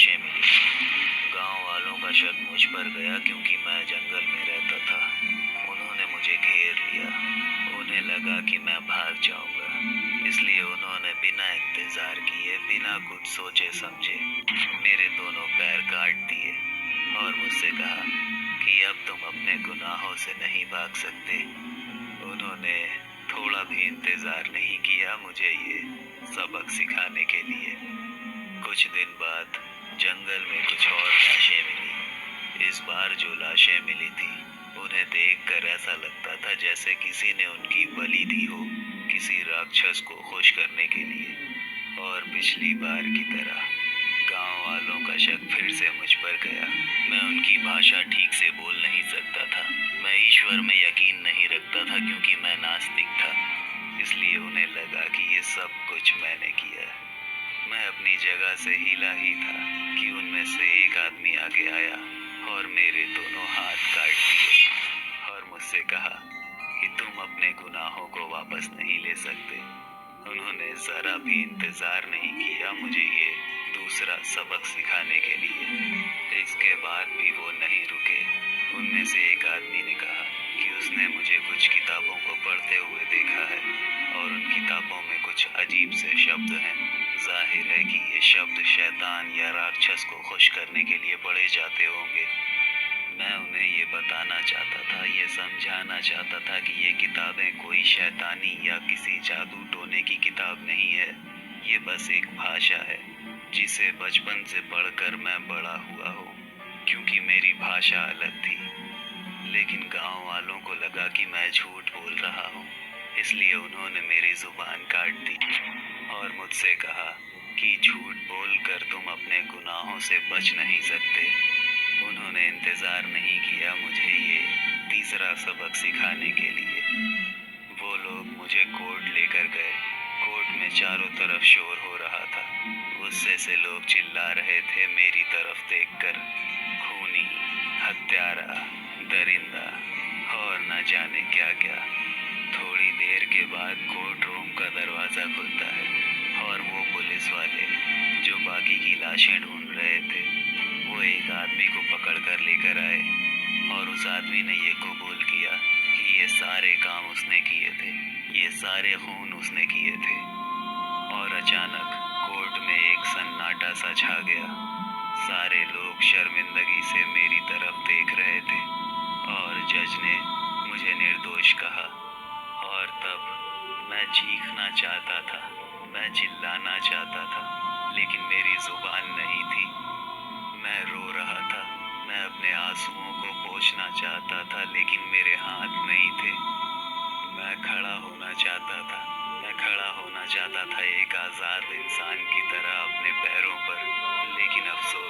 लाशें मिली। गांव वालों का शक मुझ पर गया क्योंकि मैं जंगल में रहता था। उन्होंने मुझे घेर लिया। उन्हें लगा कि मैं भाग जाऊंगा, इसलिए उन्होंने बिना इंतजार किए, बिना कुछ सोचे समझे मेरे दोनों पैर काट दिए और मुझसे कहा कि अब तुम अपने गुनाहों से नहीं भाग सकते। उन्होंने थोड़ा भी इंतजार नहीं किया मुझे ये सबक सिखाने के लिए। कुछ दिन बाद जंगल में कुछ और लाशें मिली। इस बार जो लाशें मिली थी, उन्हें देखकर ऐसा लगता था जैसे किसी ने उनकी बलि दी हो, किसी राक्षस को खुश करने के लिए। और पिछली बार की तरह गांव वालों का शक फिर से मुझ पर गया। मैं उनकी भाषा ठीक से बोल नहीं सकता था। मैं ईश्वर में यकीन नहीं रखता था क्योंकि मैं नास्तिक था। इसलिए उन्हें लगा कि ये सब कुछ मैंने किया। मैं अपनी जगह से हिला ही था कि उनमें से एक आदमी आगे आया और मेरे दोनों हाथ काट दिए और मुझसे कहा कि तुम अपने गुनाहों को वापस नहीं ले सकते। उन्होंने जरा भी इंतजार नहीं किया मुझे ये दूसरा सबक सिखाने के लिए। इसके बाद भी वो नहीं रुके। उनमें से एक आदमी ने कहा कि उसने मुझे कुछ किताबों को पढ़ते हुए देखा है और उन किताबों में कुछ अजीब से शब्द हैं। जाहिर है कि ये शब्द शैतान या राक्षस को खुश करने के लिए पढ़े जाते होंगे। मैं उन्हें ये बताना चाहता था, ये समझाना चाहता था कि ये किताबें कोई शैतानी या किसी जादू टोने की किताब नहीं है। ये बस एक भाषा है जिसे बचपन से पढ़कर मैं बड़ा हुआ हूँ, क्योंकि मेरी भाषा अलग थी। लेकिन गांव वालों को लगा कि मैं झूठ बोल रहा हूँ, इसलिए उन्होंने मेरी जुबान काट दी और मुझसे कहा कि झूठ बोलकर तुम अपने गुनाहों से बच नहीं सकते। उन्होंने इंतजार नहीं किया मुझे ये तीसरा सबक सिखाने के लिए। वो लोग मुझे कोर्ट लेकर गए। कोर्ट में चारों तरफ शोर हो रहा था। गुस्से से लोग चिल्ला रहे थे मेरी तरफ देखकर। खूनी, हत्यारा, दरिंदा और न जाने क्या क्या। थोड़ी देर के बाद कोर्ट रूम का दरवाजा खुलता है और वो पुलिस वाले जो बाकी की लाशें ढूंढ रहे थे, वो एक आदमी को पकड़कर लेकर आए और उस आदमी ने ये कबूल किया कि ये सारे काम उसने किए थे, ये सारे खून उसने किए थे। और अचानक कोर्ट में एक सन्नाटा सा छा गया। सारे लोग शर्मिंदगी से मेरी तरफ देख रहे थे और जज ने मुझे निर्दोष कहा। और तब मैं चीखना चाहता था, मैं चिल्लाना चाहता था, लेकिन मेरी जुबान नहीं थी। मैं रो रहा था। मैं अपने आंसुओं को पोंछना चाहता था, लेकिन मेरे हाथ नहीं थे। मैं खड़ा होना चाहता था। मैं खड़ा होना चाहता था एक आजाद इंसान की तरह अपने पैरों पर, लेकिन अफसोस